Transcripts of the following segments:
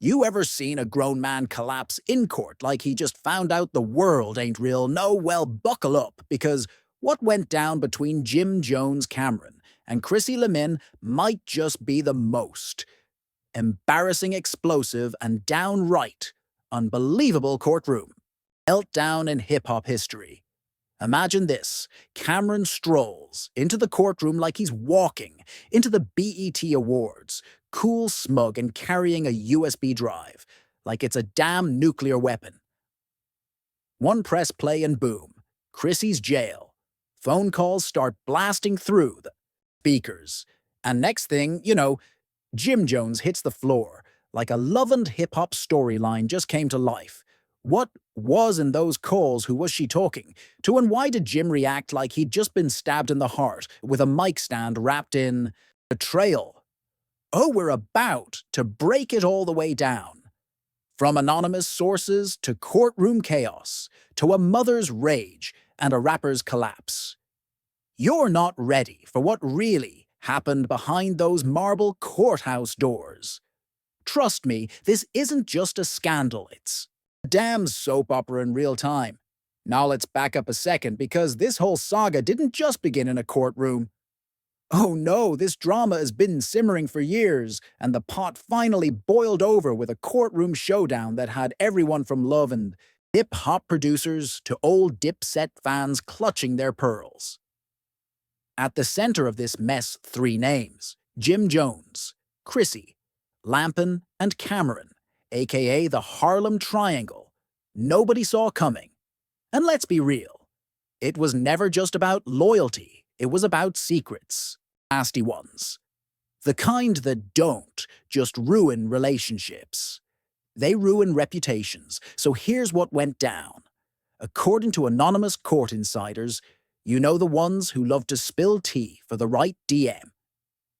You ever seen a grown man collapse in court like he just found out the world ain't real? No, well, buckle up, because what went down between Jim Jones Camron and Chrissy Lampkin might just be the most embarrassing, explosive, and downright unbelievable courtroom meltdown in hip-hop history. Imagine this. Camron strolls into the courtroom like he's walking into the BET Awards, cool, smug, and carrying a USB drive, like it's a damn nuclear weapon. One press play and boom, Chrissy's jail. Phone calls start blasting through the speakers. And next thing, Jim Jones hits the floor like a love-and hip-hop storyline just came to life. What was in those calls? Who was she talking to? And why did Jim react like he'd just been stabbed in the heart with a mic stand wrapped in betrayal? Oh, we're about to break it all the way down. From anonymous sources to courtroom chaos, to a mother's rage and a rapper's collapse. You're not ready for what really happened behind those marble courthouse doors. Trust me, this isn't just a scandal, it's a damn soap opera in real time. Now let's back up a second, because this whole saga didn't just begin in a courtroom. Oh no, this drama has been simmering for years, and the pot finally boiled over with a courtroom showdown that had everyone from Love and hip-hop producers to old Dipset fans clutching their pearls. At the center of this mess, three names: Jim Jones, Chrissy Lampkin, and Camron, aka the Harlem Triangle. Nobody saw coming. And let's be real, it was never just about loyalty, it was about secrets. Nasty ones. The kind that don't just ruin relationships. They ruin reputations. So here's what went down. According to anonymous court insiders, the ones who love to spill tea for the right DM,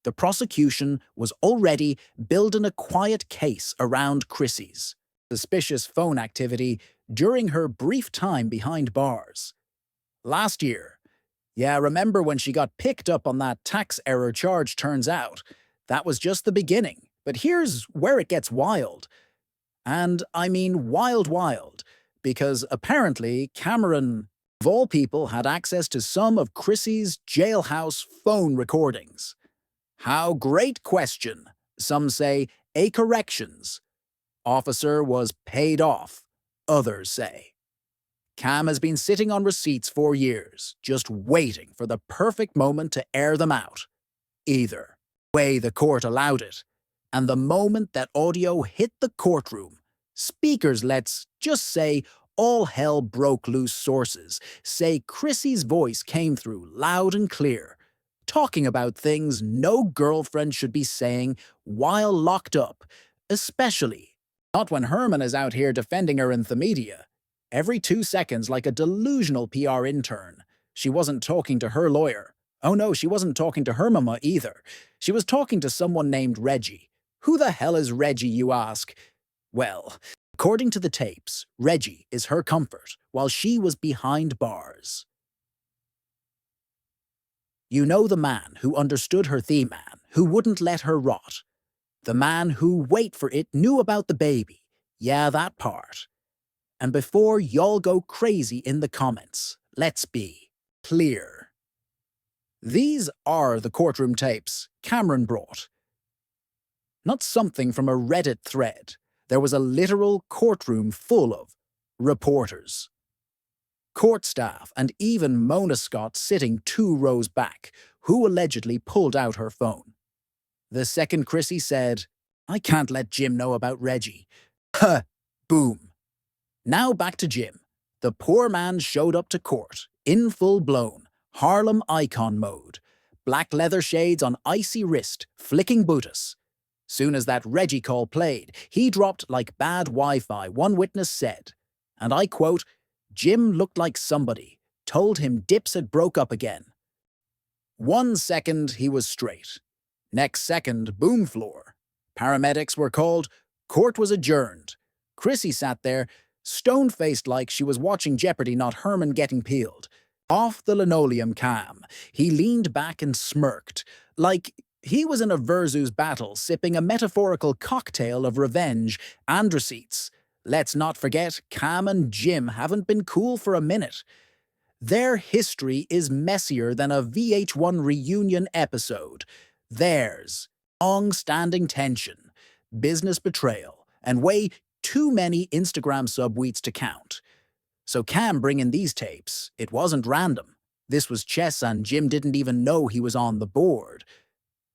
the prosecution was already building a quiet case around Chrissy's suspicious phone activity during her brief time behind bars. Last year, remember when she got picked up on that tax error charge? Turns out that was just the beginning. But here's where it gets wild. And I mean wild, because apparently Camron, of all people, had access to some of Chrissy's jailhouse phone recordings. How? Great question. Some say a corrections officer was paid off, others say. Cam has been sitting on receipts for years, just waiting for the perfect moment to air them out. Either way, the court allowed it, and the moment that audio hit the courtroom, speakers, let's just say, all hell broke loose. Sources say Chrissy's voice came through loud and clear, talking about things no girlfriend should be saying while locked up, especially not when Herman is out here defending her in the media. Every 2 seconds, like a delusional PR intern. She wasn't talking to her lawyer. Oh no, she wasn't talking to her mama either. She was talking to someone named Reggie. Who the hell is Reggie, you ask? Well, according to the tapes, Reggie is her comfort while she was behind bars. The man who understood her theme man, who wouldn't let her rot. The man who, wait for it, knew about the baby. Yeah, that part. And before y'all go crazy in the comments, let's be clear. These are the courtroom tapes Camron brought. Not something from a Reddit thread. There was a literal courtroom full of reporters, court staff, and even Mona Scott sitting 2 rows back, who allegedly pulled out her phone. The second Chrissy said, "I can't let Jim know about Reggie." Huh, boom. Now back to Jim. The poor man showed up to court, in full-blown Harlem icon mode, black leather shades on icy wrist, flicking bootus. Soon as that Reggie call played, he dropped like bad Wi-Fi, one witness said. And I quote, "Jim looked like somebody told him Dips had broke up again." 1 second, he was straight. Next second, boom floor. Paramedics were called, court was adjourned. Chrissy sat there, stone-faced like she was watching Jeopardy, not Herman getting peeled. Off the linoleum cam, he leaned back and smirked, like He was in a versus battle, sipping a metaphorical cocktail of revenge and receipts. Let's not forget, Cam and Jim haven't been cool for a minute. Their history is messier than a VH1 reunion episode. Theirs, long-standing tension, business betrayal, and way too many Instagram subtweets to count. So Cam bringing these tapes, it wasn't random. This was chess and Jim didn't even know he was on the board.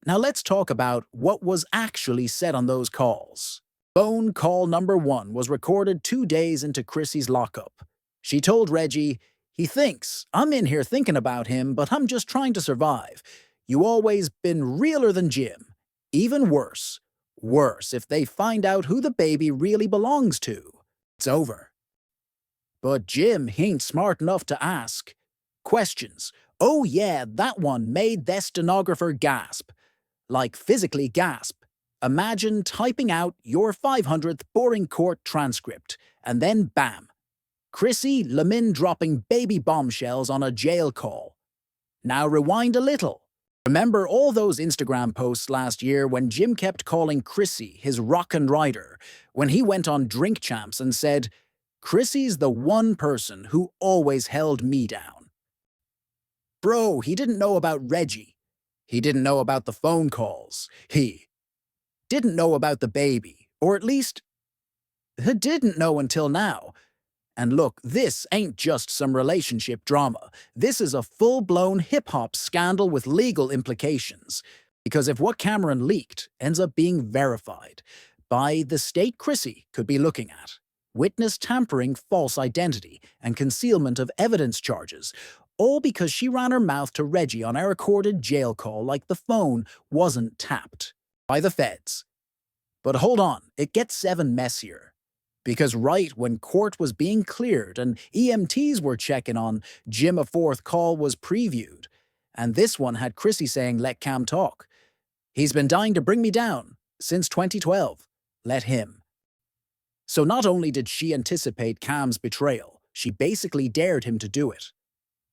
Now let's talk about what was actually said on those calls. Phone call number 1 was recorded 2 days into Chrissy's lockup. She told Reggie, "He thinks I'm in here thinking about him, but I'm just trying to survive. You always been realer than Jim. Even worse. Worse if they find out who the baby really belongs to. It's over." But Jim ain't smart enough to ask questions. Oh yeah, that one made the stenographer gasp. Like physically gasp. Imagine typing out your 500th boring court transcript, and then bam, Chrissy Lampkin dropping baby bombshells on a jail call. Now rewind a little. Remember all those Instagram posts last year when Jim kept calling Chrissy his rockin' rider, when he went on Drink Champs and said, "Chrissy's the one person who always held me down." Bro, he didn't know about Reggie. He didn't know about the phone calls. He didn't know about the baby, or at least, he didn't know until now. And look, this ain't just some relationship drama. This is a full-blown hip-hop scandal with legal implications. Because if what Camron leaked ends up being verified by the state Chrissy could be looking at, witness tampering, false identity, and concealment of evidence charges, all because she ran her mouth to Reggie on a recorded jail call like the phone wasn't tapped by the feds. But hold on, it gets even messier. Because right when court was being cleared and EMTs were checking on Jim, a fourth call was previewed. And this one had Chrissy saying, "Let Cam talk. He's been dying to bring me down since 2012. Let him." So not only did she anticipate Cam's betrayal, she basically dared him to do it.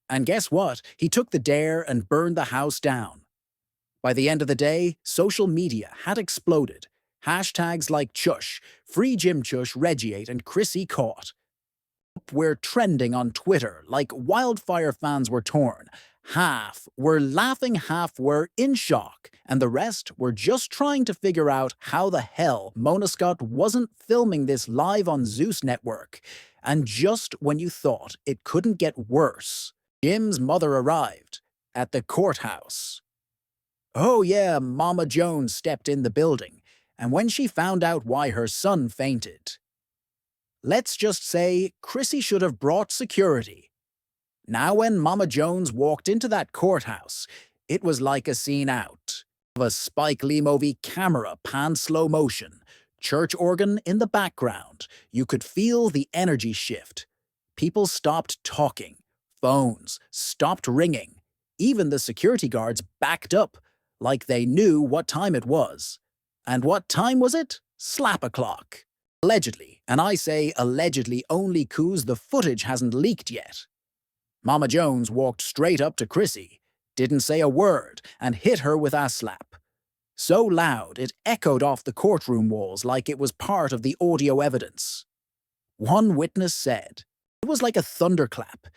And guess what? He took the dare and burned the house down. By the end of the day, social media had exploded. Hashtags like Chush, Free Jim Chush, Reggiate, and Chrissy Caught were trending on Twitter like wildfire. Fans were torn. Half were laughing, half were in shock, and the rest were just trying to figure out how the hell Mona Scott wasn't filming this live on Zeus Network. And just when you thought it couldn't get worse, Jim's mother arrived at the courthouse. Oh yeah, Mama Jones stepped in the building, and when she found out why her son fainted, let's just say Chrissy should have brought security. Now when Mama Jones walked into that courthouse, it was like a scene out of a Spike Lee movie. Camera pan slow motion, church organ in the background. You could feel the energy shift. People stopped talking. Phones stopped ringing. Even the security guards backed up, like they knew what time it was. And what time was it? Slap o'clock. Allegedly, and I say allegedly only 'cause the footage hasn't leaked yet. Mama Jones walked straight up to Chrissy, didn't say a word, and hit her with a slap. So loud it echoed off the courtroom walls like it was part of the audio evidence. One witness said, "It was like a thunderclap.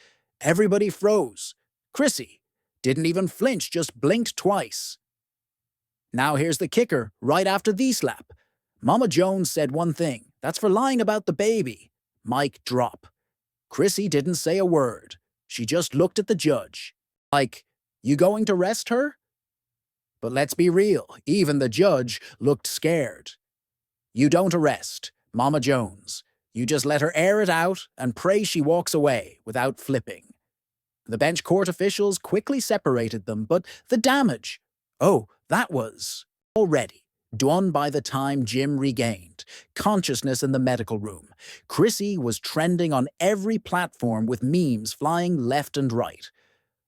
Everybody froze. Chrissy didn't even flinch, just blinked twice." Now here's the kicker, right after the slap. Mama Jones said one thing, "That's for lying about the baby." Mic drop. Chrissy didn't say a word. She just looked at the judge. Like, "You going to arrest her?" But let's be real, even the judge looked scared. You don't arrest Mama Jones. You just let her air it out and pray she walks away without flipping. The bench court officials quickly separated them, but the damage, oh, that was already done by the time Jim regained consciousness in the medical room. Chrissy was trending on every platform with memes flying left and right.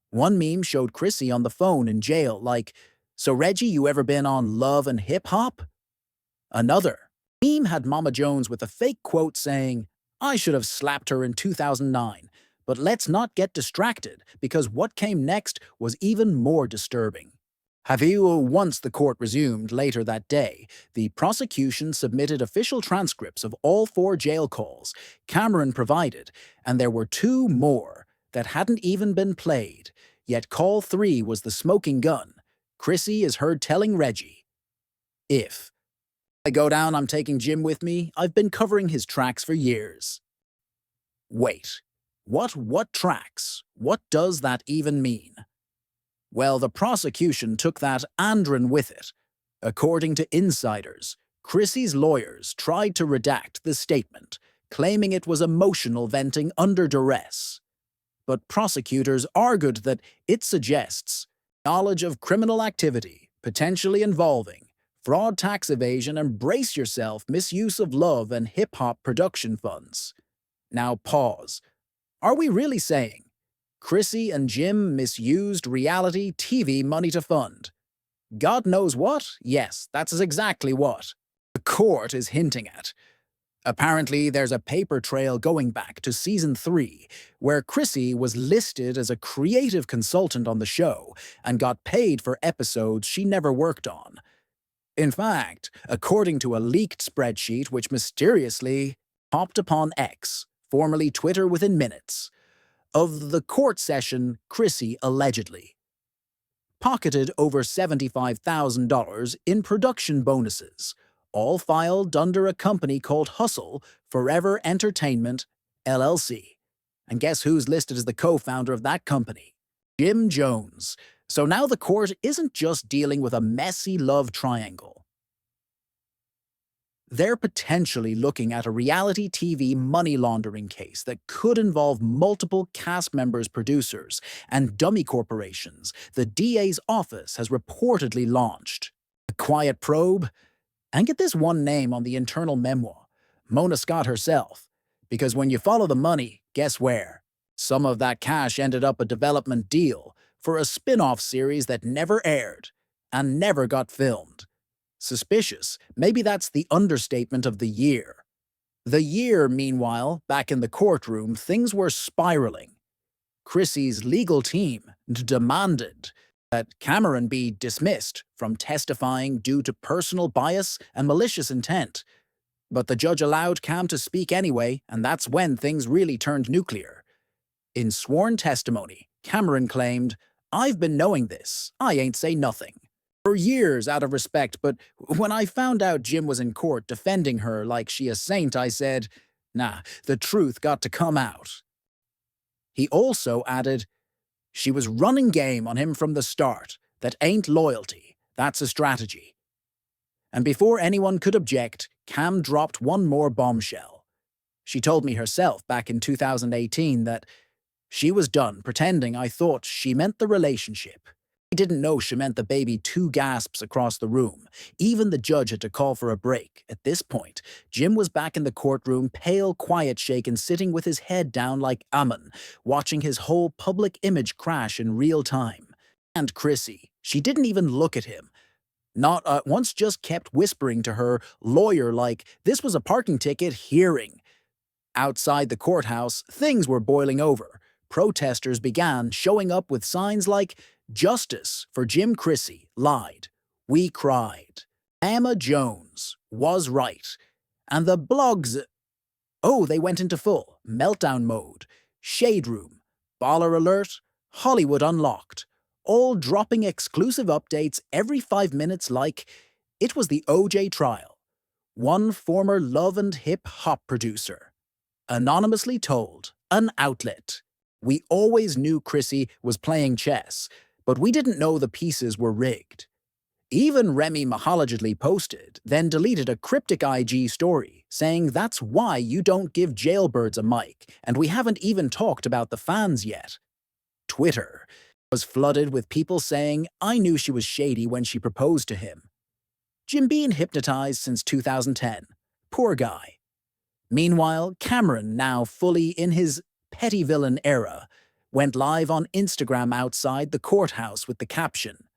One meme showed Chrissy on the phone in jail like, "So Reggie, you ever been on Love and Hip Hop?" Another meme had Mama Jones with a fake quote saying, "I should have slapped her in 2009. But let's not get distracted, because what came next was even more disturbing. Once the court resumed later that day, the prosecution submitted official transcripts of all 4 jail calls Camron provided, and there were 2 more that hadn't even been played. Yet call 3 was the smoking gun. Chrissy is heard telling Reggie, "If I go down, I'm taking Jim with me. I've been covering his tracks for years." Wait, what tracks? What does that even mean? Well, the prosecution took that and ran with it. According to insiders, Chrissy's lawyers tried to redact the statement, claiming it was emotional venting under duress. But prosecutors argued that it suggests knowledge of criminal activity, potentially involving fraud, tax evasion, and brace yourself, misuse of love and hip-hop production funds. Now pause. Are we really saying Chrissy and Jim misused reality TV money to fund God knows what? Yes, that's exactly what the court is hinting at. Apparently, there's a paper trail going back to season 3, where Chrissy was listed as a creative consultant on the show and got paid for episodes she never worked on. In fact, according to a leaked spreadsheet which mysteriously popped upon X, formerly Twitter, within minutes of the court session, Chrissy allegedly pocketed over $75,000 in production bonuses, all filed under a company called Hustle Forever Entertainment, LLC. And guess who's listed as the co-founder of that company? Jim Jones. So now the court isn't just dealing with a messy love triangle. They're potentially looking at a reality TV money laundering case that could involve multiple cast members, producers, and dummy corporations. The DA's office has reportedly launched a quiet probe. And get this one name on the internal memoir, Mona Scott herself. Because when you follow the money, guess where? Some of that cash ended up a development deal for a spin-off series that never aired and never got filmed. Suspicious, maybe that's the understatement of the year. The year, meanwhile, back in the courtroom, things were spiraling. Chrissy's legal team demanded that Camron be dismissed from testifying due to personal bias and malicious intent. But the judge allowed Cam to speak anyway, and that's when things really turned nuclear. In sworn testimony, Camron claimed, "I've been knowing this. I ain't say nothing for years out of respect, but when I found out Jim was in court defending her like she a saint, I said, nah, the truth got to come out." He also added, "She was running game on him from the start. That ain't loyalty. That's a strategy." And before anyone could object, Cam dropped one more bombshell. She told me herself back in 2018 that she was done pretending I thought she meant the relationship. I didn't know she meant the baby. 2 gasps across the room. Even the judge had to call for a break. At this point, Jim was back in the courtroom, pale, quiet, shaken, sitting with his head down like Ammon, watching his whole public image crash in real time. And Chrissy, she didn't even look at him. Not once, just kept whispering to her lawyer like this was a parking ticket hearing. Outside the courthouse, things were boiling over. Protesters began showing up with signs like, "Justice for Jim Chrissy lied. We cried. Emma Jones was right." And the blogs, they went into full meltdown mode. Shade Room, Baller Alert, Hollywood Unlocked, all dropping exclusive updates every 5 minutes like it was the OJ trial. One former Love and Hip Hop producer anonymously told an outlet, "We always knew Chrissy was playing chess, but we didn't know the pieces were rigged." Even Remy allegedly posted, then deleted a cryptic IG story, saying that's why you don't give jailbirds a mic, and we haven't even talked about the fans yet. Twitter was flooded with people saying, "I knew she was shady when she proposed to him." Jim being hypnotized since 2010. Poor guy. Meanwhile, Camron, now fully in his petty villain era, went live on Instagram outside the courthouse with the caption,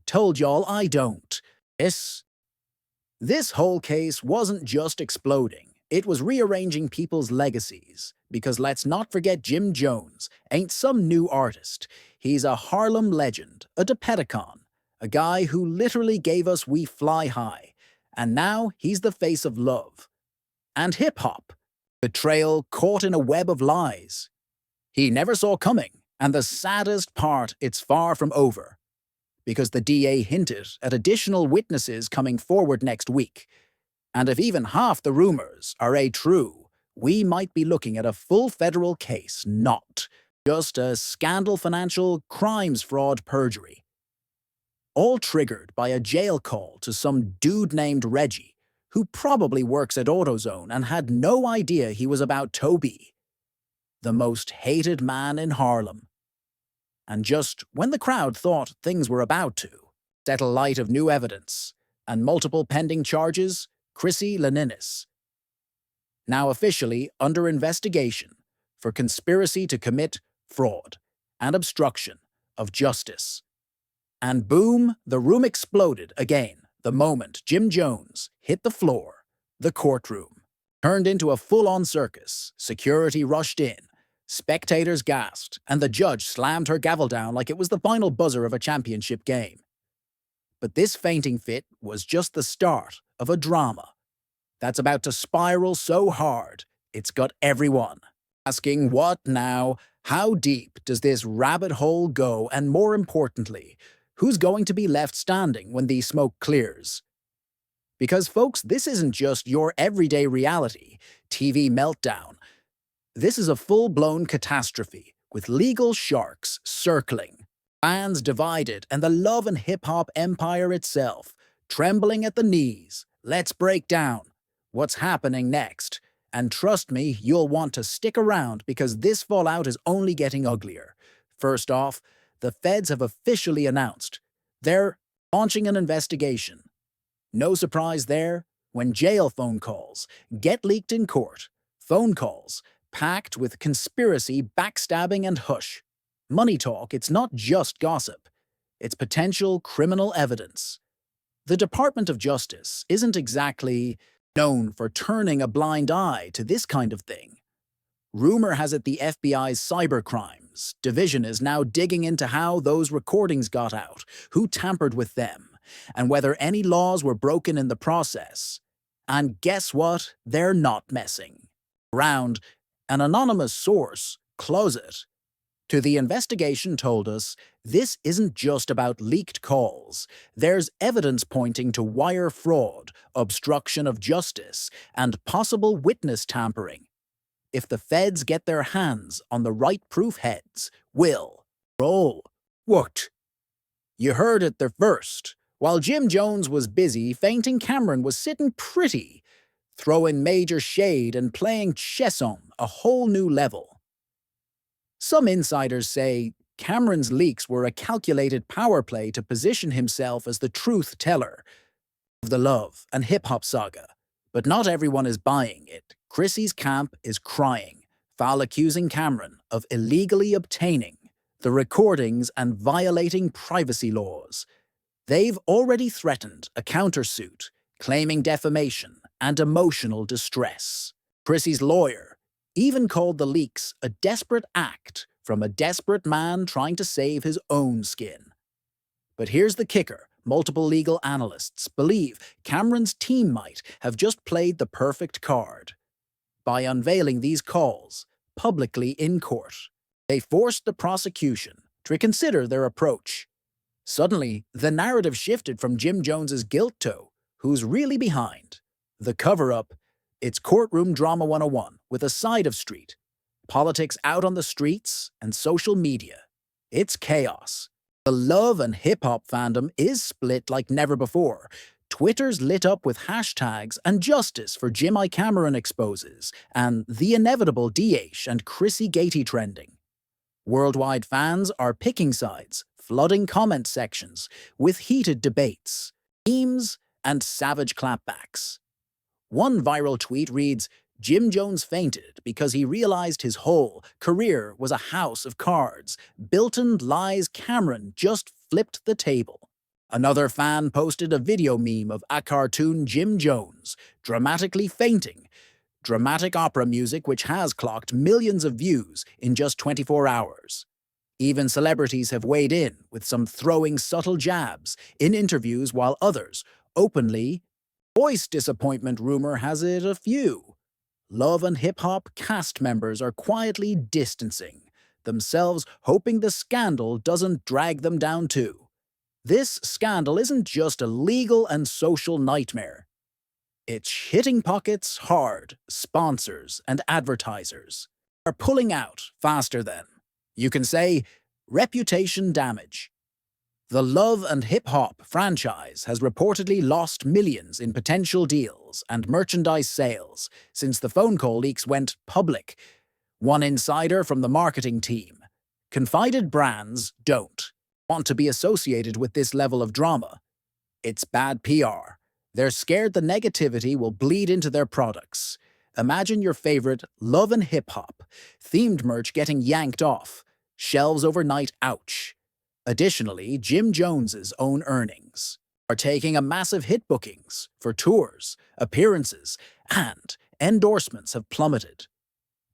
"Told y'all I don't." This whole case wasn't just exploding, it was rearranging people's legacies. Because let's not forget Jim Jones ain't some new artist. He's a Harlem legend, a Depeticon, a guy who literally gave us We Fly High, and now he's the face of love. And hip-hop. Betrayal caught in a web of lies. He never saw coming, and the saddest part, it's far from over. Because the DA hinted at additional witnesses coming forward next week. And if even half the rumors are true, we might be looking at a full federal case, not just a scandal, financial crimes, fraud, perjury. All triggered by a jail call to some dude named Reggie, who probably works at AutoZone and had no idea he was about Toby, the most hated man in Harlem. And just when the crowd thought things were about to settle light of new evidence and multiple pending charges, Chrissy Lampkin, now officially under investigation for conspiracy to commit fraud and obstruction of justice. And boom, the room exploded again the moment Jim Jones hit the floor. The courtroom turned into a full-on circus. Security rushed in, spectators gasped, and the judge slammed her gavel down like it was the final buzzer of a championship game. But this fainting fit was just the start of a drama that's about to spiral so hard, it's got everyone asking, what now? How deep does this rabbit hole go? And more importantly, who's going to be left standing when the smoke clears? Because, folks, this isn't just your everyday reality TV meltdown. This is a full-blown catastrophe with legal sharks circling, fans divided, and the love and hip-hop empire itself trembling at the knees. Let's break down what's happening next. And trust me, you'll want to stick around because this fallout is only getting uglier. First off, the feds have officially announced they're launching an investigation. No surprise there when jail phone calls get leaked in court. Phone calls packed with conspiracy, backstabbing, and hush. Money talk, it's not just gossip. It's potential criminal evidence. The Department of Justice isn't exactly known for turning a blind eye to this kind of thing. Rumor has it the FBI's cybercrimes division is now digging into how those recordings got out, who tampered with them, and whether any laws were broken in the process. And guess what? They're not messing around. An anonymous source, Closet, to the investigation told us this isn't just about leaked calls. There's evidence pointing to wire fraud, obstruction of justice, and possible witness tampering. If the feds get their hands on the right proof, heads will roll. What? You heard it there first. While Jim Jones was busy fainting, Camron was sitting pretty, throwing major shade and playing chess on a whole new level. Some insiders say Camron's leaks were a calculated power play to position himself as the truth teller of the love and hip-hop saga. But not everyone is buying it. Chrissy's camp is crying, foul accusing Camron of illegally obtaining the recordings and violating privacy laws. They've already threatened a countersuit, claiming defamation and emotional distress. Chrissy's lawyer even called the leaks a desperate act from a desperate man trying to save his own skin. But here's the kicker. Multiple legal analysts believe Camron's team might have just played the perfect card. By unveiling these calls publicly in court, they forced the prosecution to reconsider their approach. Suddenly, the narrative shifted from Jim Jones's guilt to who's really behind. The cover-up, it's courtroom drama 101 with a side of street politics out on the streets and social media. It's chaos. The love and hip-hop fandom is split like never before. Twitter's lit up with hashtags and justice for Jim Cameron exposes and the inevitable DH and Chrissy Gatey trending. Worldwide fans are picking sides, flooding comment sections with heated debates, memes, and savage clapbacks. One viral tweet reads, Jim Jones fainted because he realized his whole career was a house of cards. Built-in lies. Camron just flipped the table. Another fan posted a video meme of a cartoon Jim Jones dramatically fainting. Dramatic opera music which has clocked millions of views in just 24 hours. Even celebrities have weighed in, with some throwing subtle jabs in interviews while others openly voice disappointment. Rumor has it a few Love and Hip Hop cast members are quietly distancing themselves, hoping the scandal doesn't drag them down too. This scandal isn't just a legal and social nightmare. It's hitting pockets hard. Sponsors and advertisers are pulling out faster than, you can say, reputation damage. The Love and Hip Hop franchise has reportedly lost millions in potential deals and merchandise sales since the phone call leaks went public. One insider from the marketing team confided brands don't want to be associated with this level of drama. It's bad PR. They're scared the negativity will bleed into their products. Imagine your favorite Love and Hip Hop themed merch getting yanked off shelves overnight. Ouch. Additionally, Jim Jones's own earnings are taking a massive hit. Bookings for tours, appearances, and endorsements have plummeted.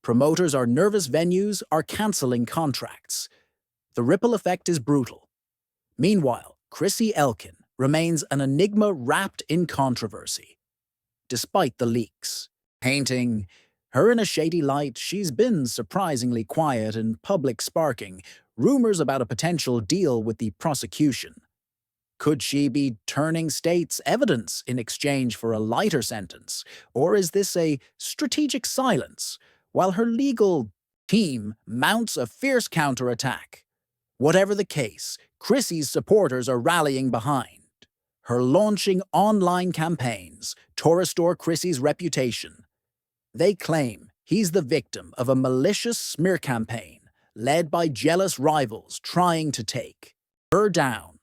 Promoters are nervous. Venues are canceling contracts. The ripple effect is brutal. Meanwhile, Chrissy Lampkin remains an enigma wrapped in controversy. Despite the leaks painting her in a shady light, she's been surprisingly quiet in public, sparking rumors about a potential deal with the prosecution. Could she be turning state's evidence in exchange for a lighter sentence? Or is this a strategic silence while her legal team mounts a fierce counterattack? Whatever the case, Chrissy's supporters are rallying behind her, launching online campaigns to restore Chrissy's reputation. They claim he's the victim of a malicious smear campaign led by jealous rivals trying to take her down.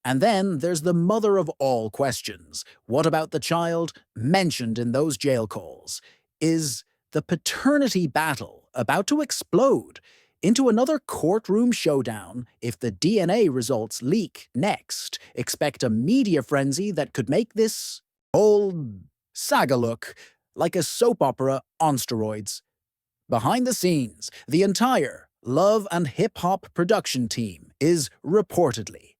And then there's the mother of all questions. What about the child mentioned in those jail calls? Is the paternity battle about to explode into another courtroom showdown? If the DNA results leak next, expect a media frenzy that could make this whole saga look like a soap opera on steroids. Behind the scenes, the entire Love and Hip Hop production team is reportedly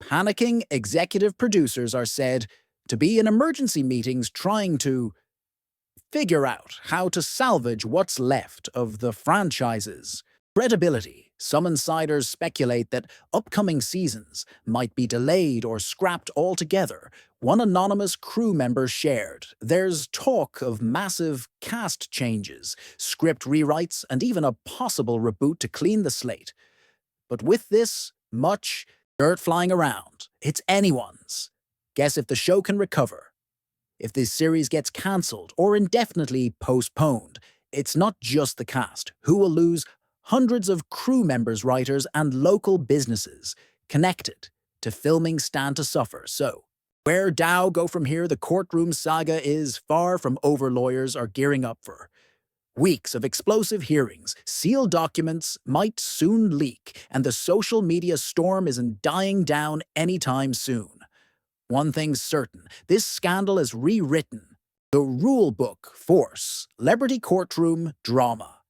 panicking. Executive producers are said to be in emergency meetings trying to figure out how to salvage what's left of the franchise's credibility. Some insiders speculate that upcoming seasons might be delayed or scrapped altogether. One anonymous crew member shared, "There's talk of massive cast changes, script rewrites, and even a possible reboot to clean the slate." But with this much dirt flying around, it's anyone's guess if the show can recover. If this series gets cancelled or indefinitely postponed, it's not just the cast who will lose. Hundreds of crew members, writers, and local businesses connected to filming stand to suffer. So, where Dow go from here? The courtroom saga is far from over. Lawyers are gearing up for weeks of explosive hearings. Sealed documents might soon leak, and the social media storm isn't dying down anytime soon. One thing's certain, this scandal has rewritten the rule book for celebrity courtroom drama.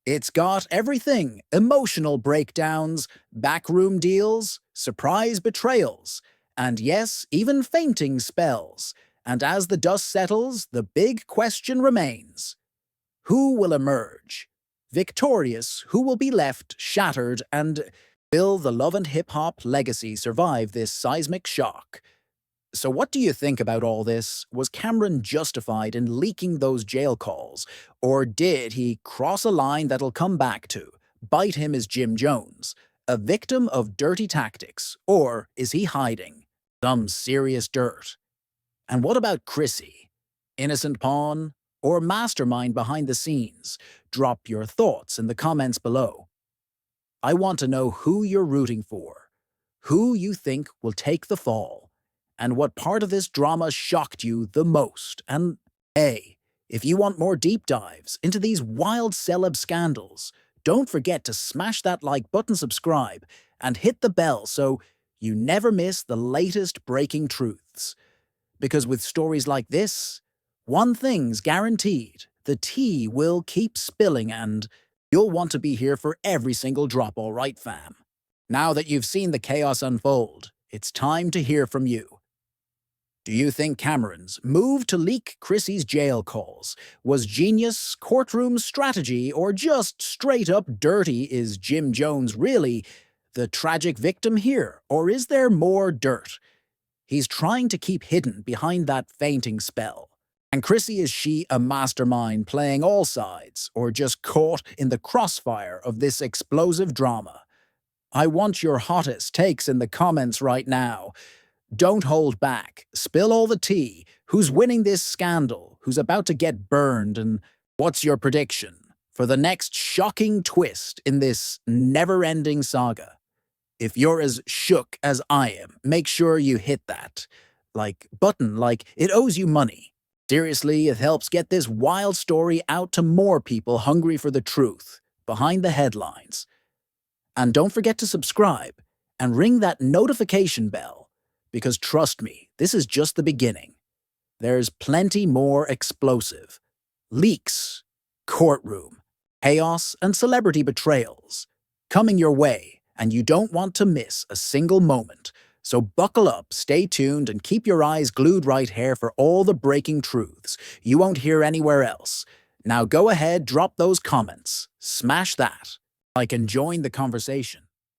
It's got everything: emotional breakdowns, backroom deals, surprise betrayals, and yes, even fainting spells. And as the dust settles, the big question remains: who will emerge victorious? Who will be left shattered? And will the Love and Hip Hop legacy survive this seismic shock? So what do you think about all this? Was Camron justified in leaking those jail calls? Or did he cross a line that'll come back to bite him? Is Jim Jones a victim of dirty tactics? Or is he hiding some serious dirt? And what about Chrissy? Innocent pawn or mastermind behind the scenes? Drop your thoughts in the comments below. I want to know who you're rooting for, who you think will take the fall, and what part of this drama shocked you the most. And hey, if you want more deep dives into these wild celeb scandals, don't forget to smash that like button, subscribe, and hit the bell so you never miss the latest breaking truths. Because with stories like this, one thing's guaranteed: the tea will keep spilling. And You'll want to be here for every single drop, all right, fam? Now that you've seen the chaos unfold, it's time to hear from you. Do you think Cameron's move to leak Chrissy's jail calls was genius, courtroom strategy, or just straight up dirty? Is Jim Jones really the tragic victim here, or is there more dirt he's trying to keep hidden behind that fainting spell? And Chrissy, is she a mastermind playing all sides, or just caught in the crossfire of this explosive drama? I want your hottest takes in the comments right now. Don't hold back. Spill all the tea. Who's winning this scandal? Who's about to get burned? And what's your prediction for the next shocking twist in this never-ending saga? If you're as shook as I am, make sure you hit that button like it owes you money. Seriously, it helps get this wild story out to more people hungry for the truth behind the headlines. And don't forget to subscribe and ring that notification bell, because trust me, this is just the beginning. There's plenty more explosive leaks, courtroom, chaos, and celebrity betrayals coming your way, and you don't want to miss a single moment. So buckle up, stay tuned, and keep your eyes glued right here for all the breaking truths you won't hear anywhere else. Now go ahead, drop those comments, smash that like and join the conversation.